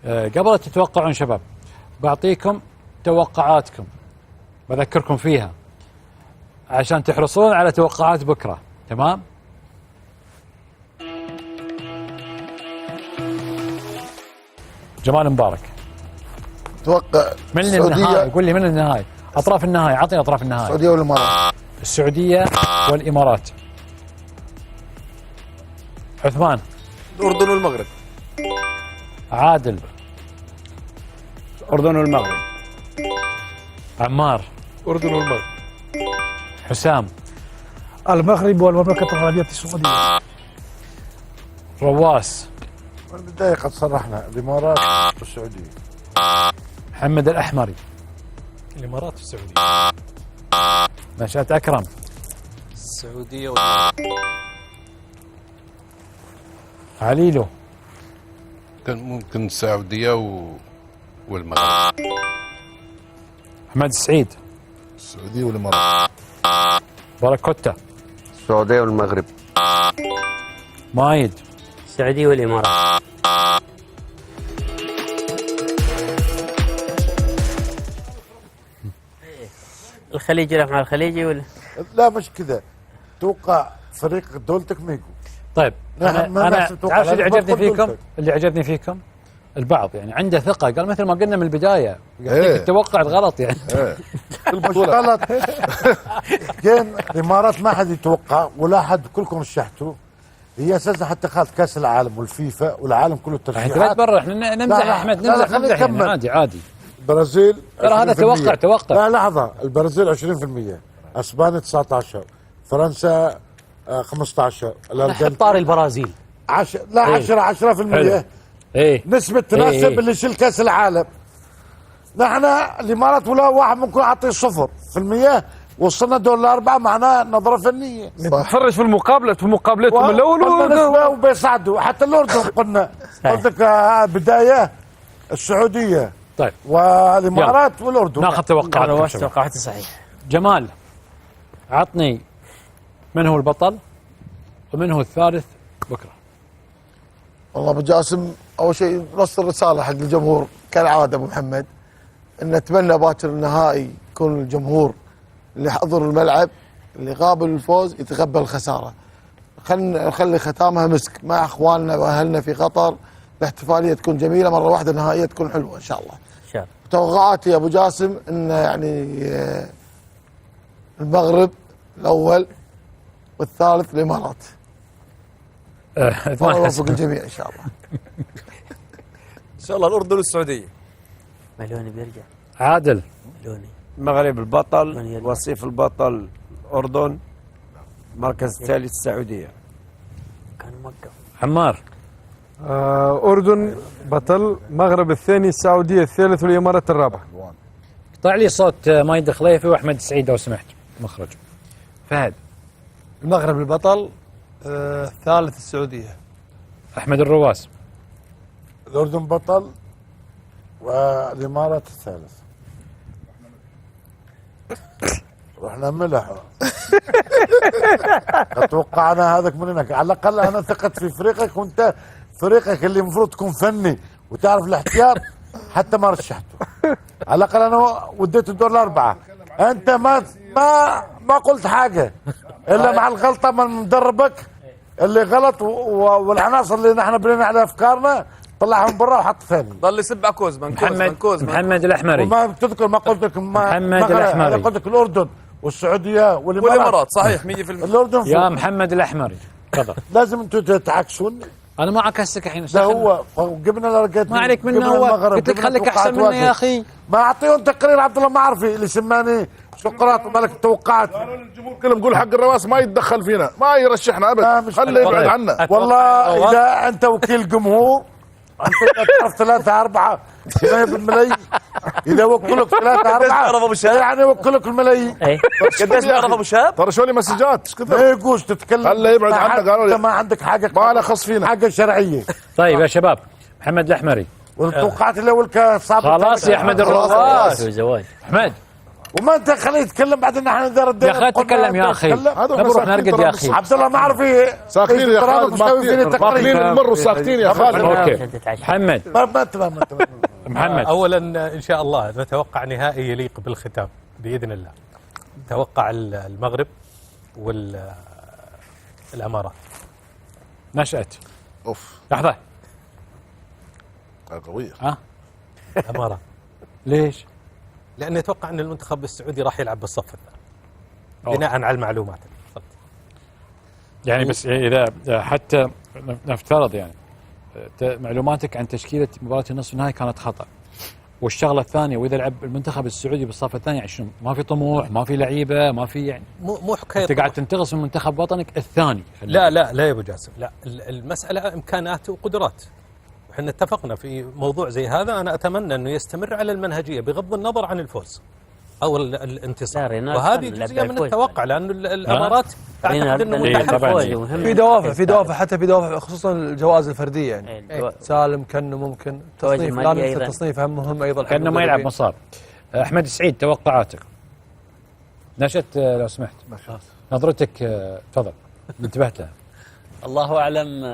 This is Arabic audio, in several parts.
قبل تتوقعون شباب بعطيكم توقعاتكم، بذكركم فيها عشان تحرصون على توقعات بكرة. تمام؟ جمال مبارك توقع من النهاية، قول لي من النهاية، أطراف النهاية، أعطيني أطراف النهاية. السعودية والإمارات. السعودية والإمارات. عثمان. الأردن والمغرب. عادل. الأردن والمغرب. عمار. الأردن والمغرب. حسام. المغرب والمملكة العربية السعودية. رواس. من البداية قد صرحنا الإمارات والسعودية. محمد الأحمري. الإمارات والسعودية. نشأة أكرم. السعودية عليلو. ممكن السعودية والمغرب. أحمد السعيد. السعودية والإمارات. باراكوتا. السعودية والمغرب. مايد. السعودية والإمارات. الخليج يلعب مع الخليجي ولا؟ لا مش كذا، توقع فريق دولتك ما يقول. طيب أنا تعرف اللي عجبني فيكم؟ اللي عجبني فيكم البعض يعني عنده ثقة، قال مثل ما قلنا من البداية توقعت غلط يعني. مش غلط. كان الإمارات ما حد يتوقع ولا حد، كلكم رشحتوا. هي اساسا حتى خالت كاس العالم والفيفا والعالم كله يعني ترشيحات. لا برا احنا نمزح احمد، نمزح يعني عادي عادي. البرازيل ترى هذا توقع. لا لحظة، البرازيل 20%، اسبانيا 19، فرنسا 15، طار البرازيل 10%. ايه نسبة تناسب اللي يشيل كاس العالم. نحن الامارات ولا واحد ممكن يعطي 0%، وصلنا دور 4 معناه نظرة فنية. نتفرج في مقابلتهم الأول وبيصعدوا. حتى الأردن قلنا قلتك بداية السعودية طيب والإمارات والأردن. ناخذ توقعاتي صحيح. جمال عطني من هو البطل ومن هو الثالث بكرة؟ والله أبو جاسم، أول شيء نوصل رسالة حق الجمهور كالعادة أبو محمد، إن نتمنى باكر النهائي يكون الجمهور اللي حضر الملعب اللي قابل الفوز يتقبل الخسارة. نخلي ختامها مسك مع اخواننا واهلنا في قطر، الاحتفاليه تكون جميله مره واحده، النهائيه تكون حلوه ان شاء الله. ان شاء الله. توقعاتي يا ابو جاسم ان يعني المغرب الاول والثالث الامارات. الله يوفق الجميع ان شاء الله. ان شاء الله الأردن والسعودية. ملوني بيرجع. عادل. ملوني. المغرب البطل، وصيف البطل الأردن، مركز الثالث السعودية. كان موقف. عمار. أردن بطل، مغرب الثاني، السعودية الثالث، والإمارات الرابع. طلع لي صوت مايد الخليفي واحمد السعيد لو سمحت مخرج. فهد. المغرب البطل، الثالث السعودية. احمد الرواس. الأردن بطل والإمارات الثالث. رحنا ملح. اتوقعنا هذاك من هناك. على الاقل انا ثقت في فريقك، وانت فريقك اللي المفروض تكون فني وتعرف الاحتياط حتى ما رشحته. على الاقل انا وديت الدور الاربعه، انت ما قلت حاجه الا مع الغلطه من مدربك اللي غلط، والعناصر اللي نحن بنينا على افكارنا طلعهم برا وحط ثاني. ضل يسب على كوزمان. محمد الأحمري. وما بتذكر ما قلت لك محمد الأحمري. قلت لك الأردن والسعودية والإمارات صحيح 100%. الأردن يا محمد الأحمري تفضل. لازم انتم تعكسون. انا ما عكسك الحين. ده هو جبنا لرقات ما عليك منه، هو قلت لك خليك احسن مني يا اخي. ما اعطيهم تقرير عبد الله ما عرفي اللي سماني سقراط ومالك التوقعات. الجمهور كلهم بيقول حق الرواس ما يتدخل فينا، ما يرشحنا ابدا، خليه يبعد عنا. والله اذا انت وكيل جمهور انت تعرف 3 4 بالملايين. اذا وكلك 3 4 يعني وكلك الملايين. قديش بيعرف ابو شهاب؟ ترى شو لي مسجات ايش ما كثر. يقولش تتكلم. خليه يبعد عنا. قالوا لي ما عندك حاجه، ما له خص فينا حاجه شرعيه. طيب يا شباب، محمد الأحمري. والتوقعات الاول كصعب. خلاص يا احمد الرواس. زواج. احمد وما انت خليه يتكلم بعدين احنا اذا ردينا يا اخي تكلم يا اخي نروح نرقد يا اخي. عبد الله ما اعرف ايه ساكتين يا خالد، ماكلين المر ساكتين يا خالد. اوكي محمد. محمد اولا ان شاء الله نتوقع نهائي يليق بالختام باذن الله. توقع المغرب والامارات. نشأت اوف لحظه قويه. الامارات. ليش؟ لاني اتوقع ان المنتخب السعودي راح يلعب بالصف الثاني بناء على المعلومات. يعني بس اذا حتى نفترض يعني معلوماتك عن تشكيله مباراه النصف النهائي كانت خطا، والشغله الثانيه واذا لعب المنتخب السعودي بالصف الثاني يعني شنو؟ ما في طموح، ما في لعيبه، ما في يعني مو حكايه انت قاعد تنتقص من منتخب وطنك الثاني. لا يا ابو جاسم، لا المساله امكانات وقدرات. احنا اتفقنا في موضوع زي هذا. انا اتمنى انه يستمر على المنهجيه بغض النظر عن الفوز او الانتصار، وهذه جزئيه من التوقع لانه الامارات اعتقد انه في دوافع حتى في دوافع خصوصا الجوائز الفرديه يعني سالم كانه ممكن تصنيف، لا ننسى التصنيف هم مهم ايضا كانه ما يلعب مصاب. احمد سعيد توقعاتك نشأت لو سمحت نظرتك تفضل انتبهت لها. الله اعلم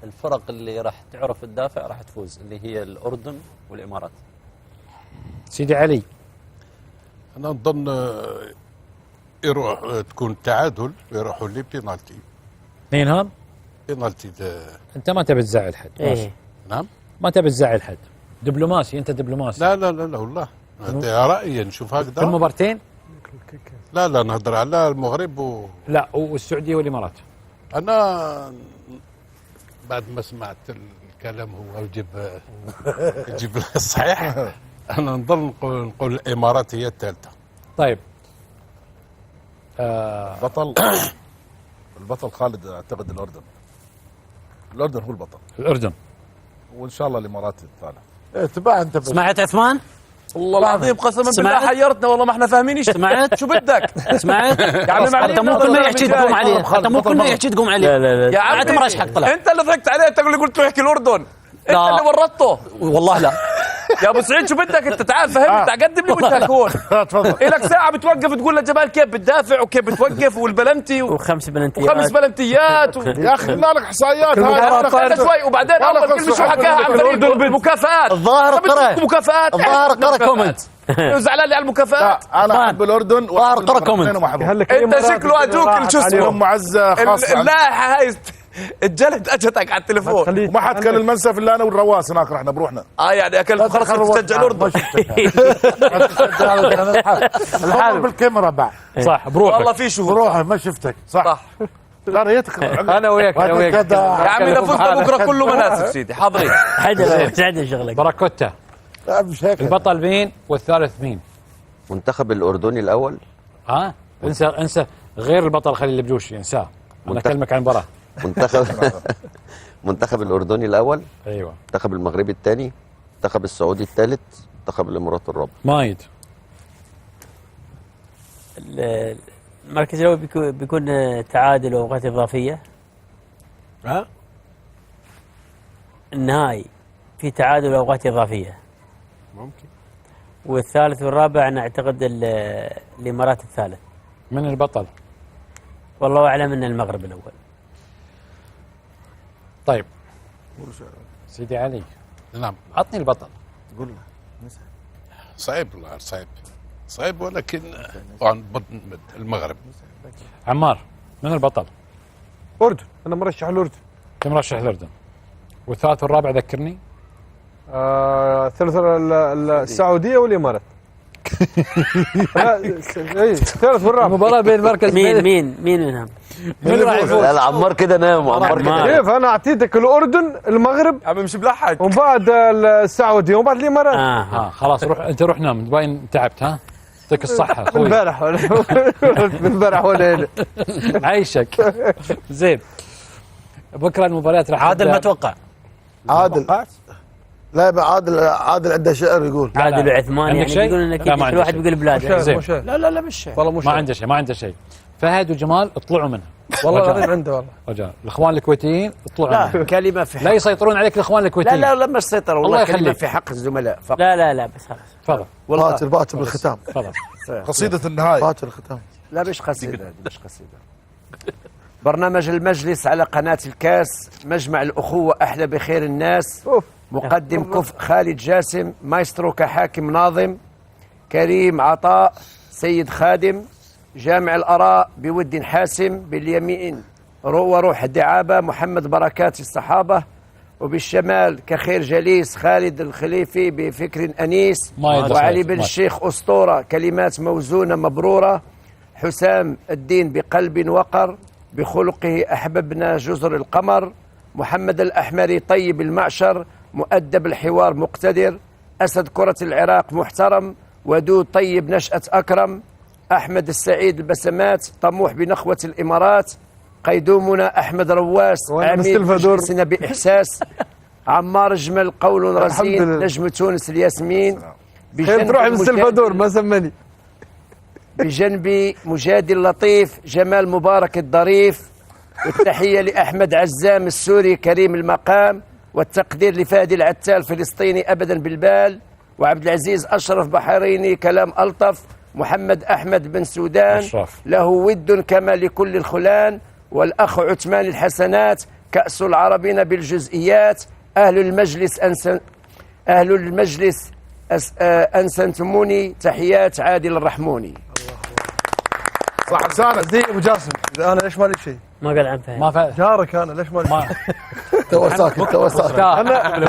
الفرق اللي راح تعرف تدافع راح تفوز اللي هي الأردن والإمارات. سيدي علي أنا أظن يروح تكون تعادل يروحوا لي بينالتي. اثنين هم؟ بينالتي أنت ما تبي تزعل حد. إيه. نعم؟ ما تبي تزعل حد. دبلوماسي أنت دبلوماسي. لا والله هذا رأيي نشوف هكذا. كل مبارتين؟ لا نهضر على المغرب لا والسعودية والإمارات. أنا بعد ما سمعت الكلام هو يجيب الصحيح أنا نظل نقول الإمارات هي الثالثة. طيب البطل خالد اعتقد الأردن هو البطل. الأردن وإن شاء الله الإمارات الثالث. تبع أنت سمعت عثمان؟ والله العظيم قسما بالله حيرتنا والله ما احنا فاهمين ايش سمعت شو بدك؟ سمعت؟ يعني حتى مو كل ما يحكي تقوم عليه، حتى مو كل ما يحكي تقوم عليه. لا يا عمي مرش حق طلع. انت اللي ضحكت عليه، انت اللي قلت له احكي الاردن، انت اللي ورطته. والله لا يا ابو سعيد شو بدك انت؟ تعال فهمني، قدم لي وانت هون. لك ساعه بتوقف تقول لجمال كيف بتدافع وكيف بتوقف والبلنتي وخمس بلنتيات يا اخي لا لك احصائيات هاي شوي وبعدين اول كلمه شو حكاها عن الاردن بالمكافآت. الظاهر قرأ مكافآت، الظاهر قرأ كومنت زعلان لي على المكافآت. انا احب الاردن ظاهر قرأ كومنت. انت شكله اجوك شو اسمه معزه خاصه اللائحه هاي الجلد اجتك على التليفون وما حد كان المنسف الا انا والرواس هناك رحنا بروحنا. يعني اكلت خلص تشجع الاردن. الحال بالكاميرا بعد صح بروحك والله في شو بروحي ما شفتك صح. لا ريتك انا وياك يا عمي اذا فزت بكره كله مناسب سيدي حاضرين. سعد شغلك باراكوتا. لا مش هيك. البطل مين والثالث مين؟ منتخب الأردني الأول. انسى غير البطل خلي البجوشي انساه. انا اكلمك عن المباراه. منتخب الأردني الأول. ايوه. منتخب المغربي الثاني. منتخب السعودي الثالث. منتخب الإمارات الرابع. مايد. المركز الأول بيكون تعادل وأوقات إضافية. النهائي في تعادل وأوقات إضافية ممكن. والثالث والرابع أنا أعتقد الإمارات الثالث. من البطل؟ والله أعلم أن المغرب الأول. طيب سيدي علي نعم عطني البطل. قول صعب صعب ولكن عن المغرب. عمار من البطل؟ اردن. انا مرشح الاردن. كم مرشح الاردن؟ والثالث والرابع ذكرني. الثالث السعوديه والامارات. الثالث والرابع. المباراه بين مركز مين منهم؟ من راح يفوز؟ لا عمار كده نام. عمار كده كيف انا اعطيتك الاردن المغرب عم مش بلحق ومن بعد السعوديه ومن بعد الامارات. خلاص روح انت روح نام باين تعبت. يعطيك الصحه اخوي. امبارح ولا عايشك زين. بكره المباريات راح عادل ما توقع. عادل لا عادل عنده شعر يقول. عادل وعثمان يعني يقولون انك كل واحد بيقول بلاده. لا مش شيء والله ما عنده شيء. فهد وجمال اطلعوا منها والله العظيم عنده والله رجال. الاخوان الكويتيين اطلعوا منها. كلمه في حق. لا يسيطرون عليك الاخوان الكويتيين. لا ما يسيطروا والله. الله كلمه يخليك. في حق الزملاء فقط. لا بس خلاص. تفضل باكر بالختام. تفضل. قصيدة النهاية باكر الختام. لا مش قصيدة، مش قصيدة. برنامج المجلس على قناة الكاس، مجمع الأخوة أحلى بخير الناس. مقدم كفء خالد جاسم، مايسترو كحاكم ناظم، كريم عطاء، سيد خادم، جامع الآراء بود حاسم، باليمين وروح الدعابة محمد بركات الصحابة، وبالشمال كخير جليس خالد الخليفي بفكر أنيس، وعلي بن الشيخ أسطورة كلمات موزونة مبرورة، حسام الدين بقلب وقر، بخلقه أحببنا جزر القمر، محمد الأحمري طيب المعشر، مؤدب الحوار مقتدر، أسد كرة العراق محترم، ودود طيب نشأة أكرم، أحمد السعيد البسمات طموح بنخوة الإمارات، قيدومنا أحمد رواس عميد مجلسنا بإحساس، عمار جمل قول رزين نجم تونس الياسمين، تروح من سلفادور ما سمني، بجنبي مجادل لطيف جمال مبارك الظريف، والتحية لأحمد عزام السوري كريم المقام، والتقدير لفادي العتال فلسطيني أبدا بالبال، وعبد العزيز أشرف بحريني كلام ألطف، محمد أحمد بن سودان أشرف. له ود كما لكل الخلان، والأخ عثمان الحسنات كأس العربين بالجزئيات، أهل المجلس أنسنتموني، تحيات عادل الرحموني. صح لسانك زي ابو جاسم، انا ليش مالي شيء؟ ما قال عن فهم. ما فهم جارك انا ليش مالي شيء؟ تو ساكت تو ساكت.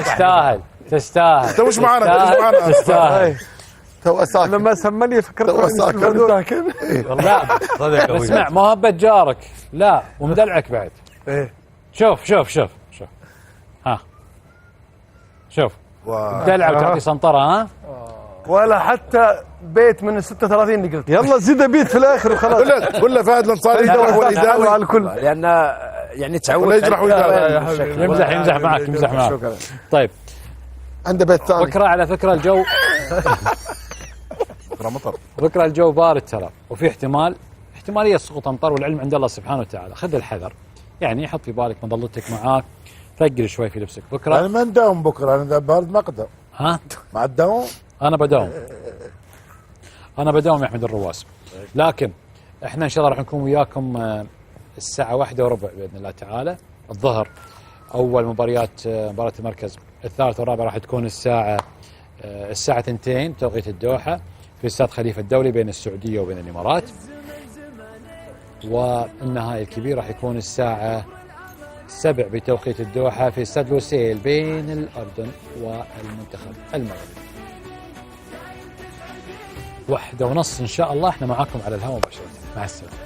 تستاهل تستاهل. انت مش معنا تستاهل. تو ساكت. لما سمني فكرت تو ساكت. لا اسمع مهبة جارك لا ومدلعك بعد. ايه شوف شوف شوف شوف ها شوف دلع وتعطي سنطرة ها ولا حتى بيت من ال 36 اللي قلت يلا زيد بيت في الاخر وخلاص. كله فهد الانصاري يجرح ويداوي على الكل لان يعني تعود يجرح ويداوي يمزح معك يمزح معك. طيب عنده بيت ثاني بكره على فكره الجو بكره الجو بارد ترى وفي احتماليه سقوط امطار والعلم عند الله سبحانه وتعالى. خذ الحذر يعني حط في بالك مظلتك معاك ثقل شوي في لبسك بكره. انا ما نداوم بكره انا بارد مقدم ها مع الدوام انا بداوم يا احمد الرواس. لكن احنا ان شاء الله راح نكون وياكم الساعه 1:15 باذن الله تعالى الظهر. اول مباراه المركز الثالث والرابع راح تكون الساعه 2 توقيت الدوحه في استاد خليفه الدولي بين السعوديه وبين الامارات. والنهائي الكبير راح يكون الساعه 7 بتوقيت الدوحه في استاد لوسيل بين الاردن والمنتخب المغربي. 1:30 ان شاء الله احنا معاكم على الهواء مباشره. مع السلامه.